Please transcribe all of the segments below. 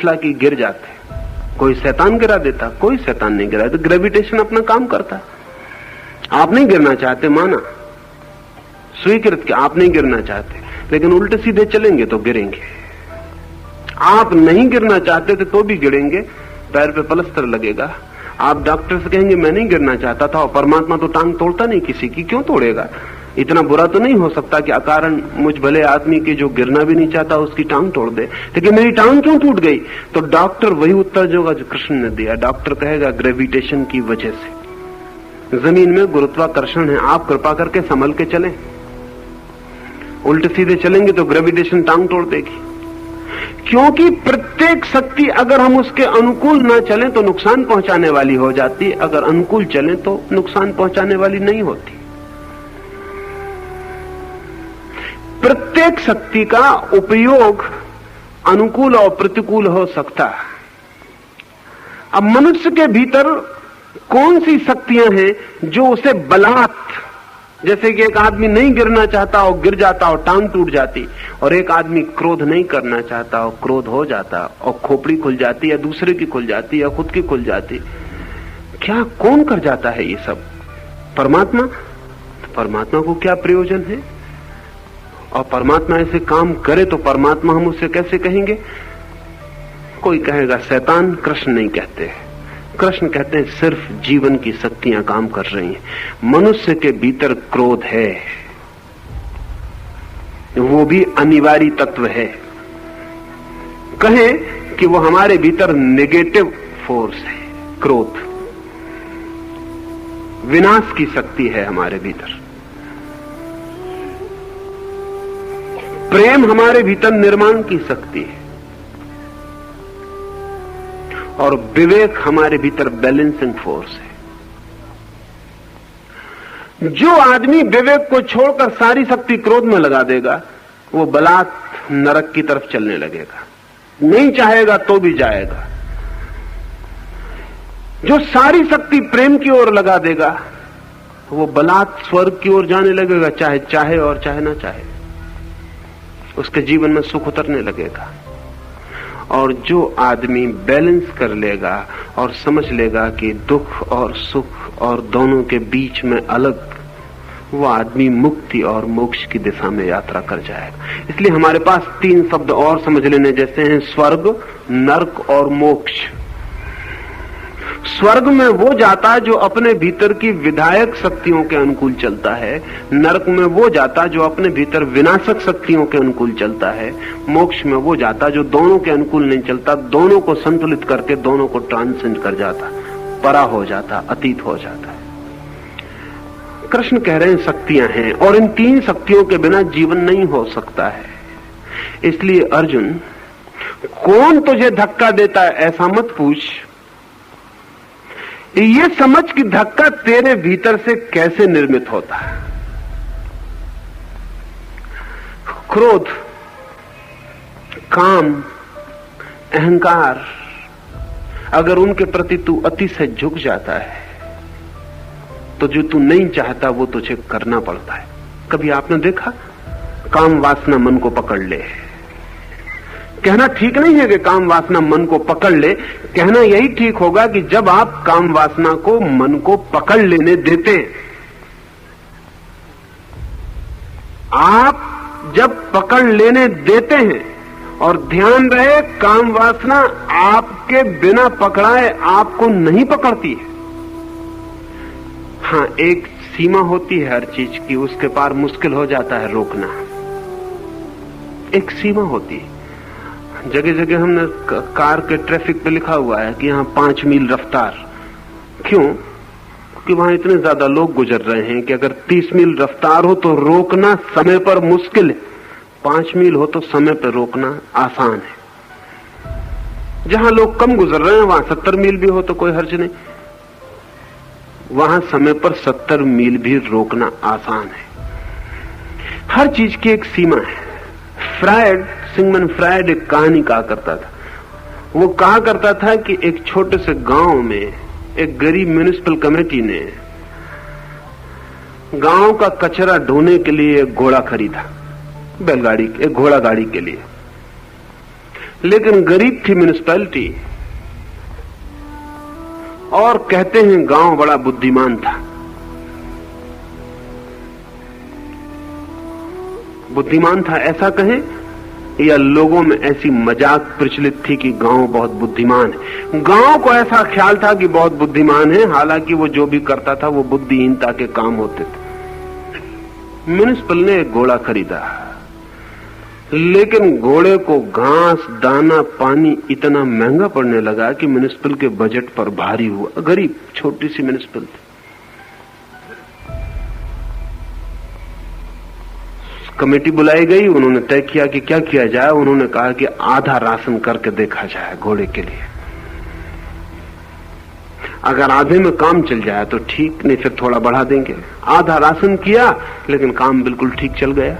की गिर जाते, कोई शैतान गिरा देता, कोई शैतान नहीं गिरा। तो ग्रेविटेशन अपना काम करता। आप नहीं गिरना चाहते, माना, स्वीकृत कि आप नहीं गिरना चाहते, लेकिन उल्टे सीधे चलेंगे तो गिरेंगे। आप नहीं गिरना चाहते थे तो भी गिरेंगे, पैर पे पलस्तर लगेगा। आप डॉक्टर से कहेंगे मैं नहीं गिरना चाहता था, और परमात्मा तो टांग तोड़ता नहीं किसी की, क्यों तोड़ेगा? इतना बुरा तो नहीं हो सकता कि अकारण मुझ भले आदमी के जो गिरना भी नहीं चाहता उसकी टांग तोड़ दे। लेकिन मेरी टांग क्यों टूट गई? तो डॉक्टर वही उत्तर देगा जो कृष्ण ने दिया। डॉक्टर कहेगा ग्रेविटेशन की वजह से, जमीन में गुरुत्वाकर्षण है, आप कृपा करके संभल के चलें। उल्टे सीधे चलेंगे तो ग्रेविटेशन टांग तोड़ देगी। क्योंकि प्रत्येक शक्ति अगर हम उसके अनुकूल ना चलें तो नुकसान पहुंचाने वाली हो जाती, अगर अनुकूल चलें तो नुकसान पहुंचाने वाली नहीं होती। प्रत्येक शक्ति का उपयोग अनुकूल और प्रतिकूल हो सकता है। अब मनुष्य के भीतर कौन सी शक्तियां हैं जो उसे बलात्, जैसे कि एक आदमी नहीं गिरना चाहता और गिर जाता और टांग टूट जाती, और एक आदमी क्रोध नहीं करना चाहता और क्रोध हो जाता और खोपड़ी खुल जाती, या दूसरे की खुल जाती या खुद की खुल जाती। क्या कौन कर जाता है ये सब? परमात्मा। तो परमात्मा को क्या प्रयोजन है? और परमात्मा ऐसे काम करे तो परमात्मा हम उससे कैसे कहेंगे? कोई कहेगा शैतान, कृष्ण नहीं कहते। कृष्ण कहते हैं सिर्फ जीवन की शक्तियां काम कर रही हैं। मनुष्य के भीतर क्रोध है, वो भी अनिवार्य तत्व है। कहें कि वो हमारे भीतर नेगेटिव फोर्स है। क्रोध विनाश की शक्ति है हमारे भीतर। प्रेम हमारे भीतर निर्माण की शक्ति है, और विवेक हमारे भीतर बैलेंसिंग फोर्स है। जो आदमी विवेक को छोड़कर सारी शक्ति क्रोध में लगा देगा, वो बलात् नरक की तरफ चलने लगेगा, नहीं चाहेगा तो भी जाएगा। जो सारी शक्ति प्रेम की ओर लगा देगा, वो बलात् स्वर्ग की ओर जाने लगेगा, चाहे चाहे और चाहे ना चाहे। उसके जीवन में सुख उतरने लगेगा। और जो आदमी बैलेंस कर लेगा और समझ लेगा कि दुख और सुख और दोनों के बीच में अलग, वो आदमी मुक्ति और मोक्ष की दिशा में यात्रा कर जाएगा। इसलिए हमारे पास 3 शब्द और समझ लेने जैसे हैं, स्वर्ग, नरक और मोक्ष। स्वर्ग में वो जाता है जो अपने भीतर की विधायक शक्तियों के अनुकूल चलता है, नरक में वो जाता जो अपने भीतर विनाशक शक्तियों के अनुकूल चलता है, मोक्ष में वो जाता जो दोनों के अनुकूल नहीं चलता, दोनों को संतुलित करके दोनों को ट्रांसेंड कर जाता, परा हो जाता, अतीत हो जाता है। कृष्ण कह रहे हैं शक्तियां हैं, और इन 3 शक्तियों के बिना जीवन नहीं हो सकता है। इसलिए अर्जुन, कौन तुझे धक्का देता है ऐसा मत पूछ, ये समझ कि धक्का तेरे भीतर से कैसे निर्मित होता है। क्रोध, काम, अहंकार, अगर उनके प्रति तू अतिशय झुक जाता है तो जो तू नहीं चाहता वो तुझे करना पड़ता है। कभी आपने देखा काम वासना मन को पकड़ ले? कहना ठीक नहीं है कि काम वासना मन को पकड़ ले, कहना यही ठीक होगा कि जब आप काम वासना को मन को पकड़ लेने देते, आप जब पकड़ लेने देते हैं, और ध्यान रहे काम वासना आपके बिना पकड़ाए आपको नहीं पकड़ती है। हाँ, एक सीमा होती है हर चीज की, उसके पार मुश्किल हो जाता है रोकना। एक सीमा होती है। जगह जगह हमने कार के ट्रैफिक पे लिखा हुआ है कि यहां 5 मील रफ्तार। क्यों? क्योंकि वहां इतने ज्यादा लोग गुजर रहे हैं कि अगर 30 मील रफ्तार हो तो रोकना समय पर मुश्किल है, 5 मील हो तो समय पर रोकना आसान है। जहां लोग कम गुजर रहे हैं वहां 70 मील भी हो तो कोई हर्ज नहीं, वहां समय पर 70 मील भी रोकना आसान है। हर चीज की एक सीमा है। सिगमंड फ्रायड एक कहानी कहा करता था। वो कहा करता था कि एक छोटे से गांव में एक गरीब म्युनिसिपल कमेटी ने गांव का कचरा ढोने के लिए एक घोड़ा खरीदा, बैलगाड़ी, एक घोड़ा गाड़ी के लिए। लेकिन गरीब थी म्युनिसिपैलिटी, और कहते हैं गांव बड़ा बुद्धिमान था। बुद्धिमान था ऐसा कहें, या लोगों में ऐसी मजाक प्रचलित थी कि गांव बहुत बुद्धिमान है। गांव को ऐसा ख्याल था कि बहुत बुद्धिमान है, हालांकि वो जो भी करता था वो बुद्धिहीनता के काम होते थे। म्युनिसिपल ने एक घोड़ा खरीदा, लेकिन घोड़े को घास, दाना, पानी इतना महंगा पड़ने लगा कि म्युनिसिपल के बजट पर भारी हुआ। गरीब छोटी सी म्युनिसिपल थी। कमेटी बुलाई गई, उन्होंने तय किया कि क्या किया जाए। उन्होंने कहा कि आधा राशन करके देखा जाए घोड़े के लिए, अगर आधे में काम चल जाए तो ठीक, नहीं फिर थोड़ा बढ़ा देंगे। आधा राशन किया, लेकिन काम बिल्कुल ठीक चल गया।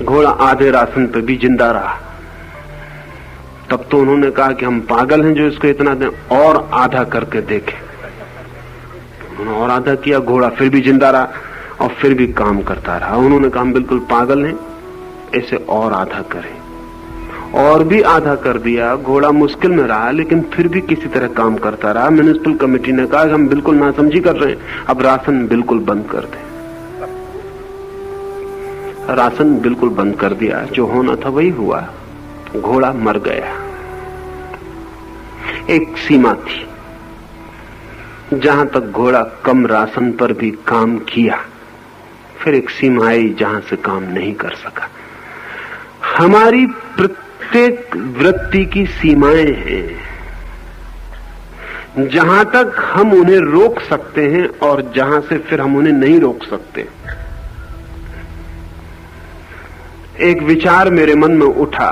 घोड़ा आधे राशन पे भी जिंदा रहा। तब तो उन्होंने कहा कि हम पागल हैं जो इसको इतना दें, और आधा करके देखें। उन्होंने और आधा किया, घोड़ा फिर भी जिंदा रहा और फिर भी काम करता रहा। उन्होंने कहा हम बिल्कुल पागल हैं, इसे और आधा करें। और भी आधा कर दिया। घोड़ा मुश्किल में रहा, लेकिन फिर भी किसी तरह काम करता रहा। म्युनिसिपल कमेटी ने कहा कि हम बिल्कुल नासमझी कर रहे हैं, अब राशन बिल्कुल बंद कर दें। राशन बिल्कुल बंद कर दिया। जो होना था वही हुआ, घोड़ा मर गया। एक सीमा थी जहां तक घोड़ा कम राशन पर भी काम किया, फिर एक सीमा आई जहां से काम नहीं कर सका। हमारी प्रत्येक वृत्ति की सीमाएं हैं, जहां तक हम उन्हें रोक सकते हैं और जहां से फिर हम उन्हें नहीं रोक सकते। एक विचार मेरे मन में उठा,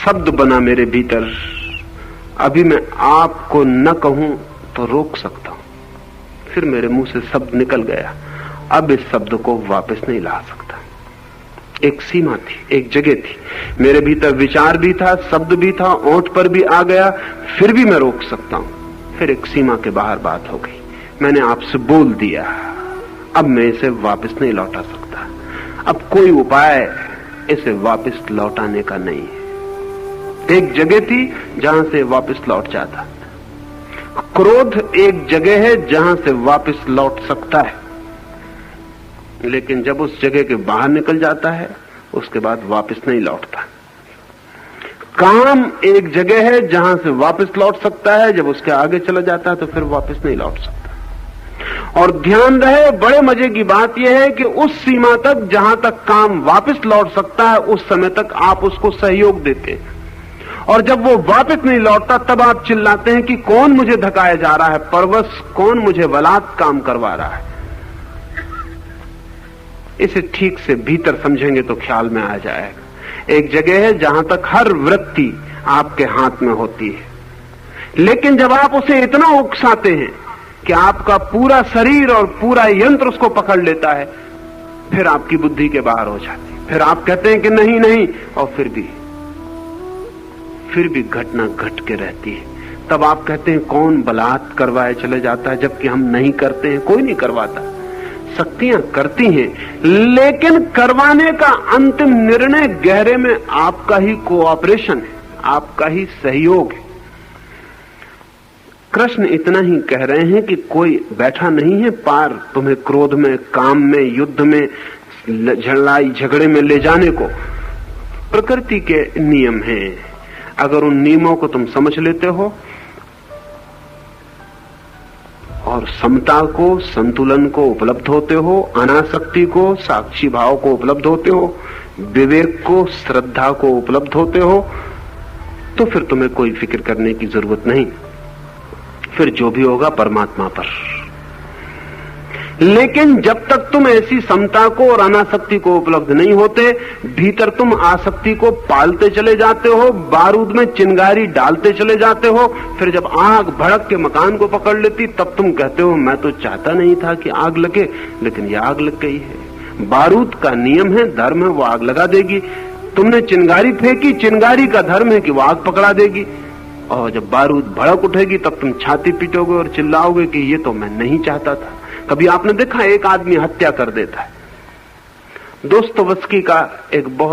शब्द बना मेरे भीतर। अभी मैं आपको न कहूं तो रोक सकता हूं, फिर मेरे मुंह से शब्द निकल गया। अब इस शब्द को वापस नहीं ला सकता। एक सीमा थी, एक जगह थी, मेरे भीतर विचार भी था, शब्द भी था, ओंठ पर भी आ गया, फिर भी मैं रोक सकता हूं। फिर एक सीमा के बाहर बात हो गई, मैंने आपसे बोल दिया, अब मैं इसे वापस नहीं लौटा सकता। अब कोई उपाय इसे वापस लौटाने का नहीं है। एक जगह थी जहां से वापस लौट जाता। क्रोध एक जगह है जहां से वापस लौट सकता है, लेकिन जब उस जगह के बाहर निकल जाता है उसके बाद वापस नहीं लौटता। काम एक जगह है जहां से वापस लौट सकता है, जब उसके आगे चला जाता है तो फिर वापस नहीं लौट सकता। और ध्यान रहे, बड़े मजे की बात यह है कि उस सीमा तक जहां तक काम वापस लौट सकता है, उस समय तक आप उसको सहयोग देते हैं, और जब वो वापस नहीं लौटता तब आप चिल्लाते हैं कि कौन मुझे धकाया जा रहा है, परवश कौन मुझे बलात् काम करवा रहा है। इसे ठीक से भीतर समझेंगे तो ख्याल में आ जाएगा। एक जगह है जहां तक हर वृत्ति आपके हाथ में होती है, लेकिन जब आप उसे इतना उकसाते हैं कि आपका पूरा शरीर और पूरा यंत्र उसको पकड़ लेता है, फिर आपकी बुद्धि के बाहर हो जाती है। फिर आप कहते हैं कि नहीं नहीं, और फिर भी घटना घट के रहती है। तब आप कहते हैं कौन बलात् करवाए चले जाता है, जबकि हम नहीं करते हैं, कोई नहीं करवाता। शक्तियां करती हैं, लेकिन करवाने का अंतिम निर्णय गहरे में आपका ही कोऑपरेशन है, आपका ही सहयोग है। कृष्ण इतना ही कह रहे हैं कि कोई बैठा नहीं है पार तुम्हें क्रोध में, काम में, युद्ध में, लड़ाई झगड़े में ले जाने को। प्रकृति के नियम हैं, अगर उन नियमों को तुम समझ लेते हो और समता को, संतुलन को उपलब्ध होते हो, अनासक्ति को, साक्षी भाव को उपलब्ध होते हो, विवेक को, श्रद्धा को उपलब्ध होते हो, तो फिर तुम्हें कोई फिक्र करने की जरूरत नहीं। फिर जो भी होगा परमात्मा पर। लेकिन जब तक तुम ऐसी समता को और अनासक्ति को उपलब्ध नहीं होते, भीतर तुम आसक्ति को पालते चले जाते हो, बारूद में चिंगारी डालते चले जाते हो। फिर जब आग भड़क के मकान को पकड़ लेती, तब तुम कहते हो मैं तो चाहता नहीं था कि आग लगे, लेकिन यह आग लग गई है। बारूद का नियम है, धर्म है, वो आग लगा देगी। तुमने चिंगारी फेंकी, चिंगारी का धर्म है कि वो आग पकड़ा देगी। और जब बारूद भड़क उठेगी तब तुम छाती पीटोगे और चिल्लाओगे कि ये तो मैं नहीं चाहता था। कभी आपने देखा एक आदमी हत्या कर देता है। दोस्तोवस्की का एक बहुत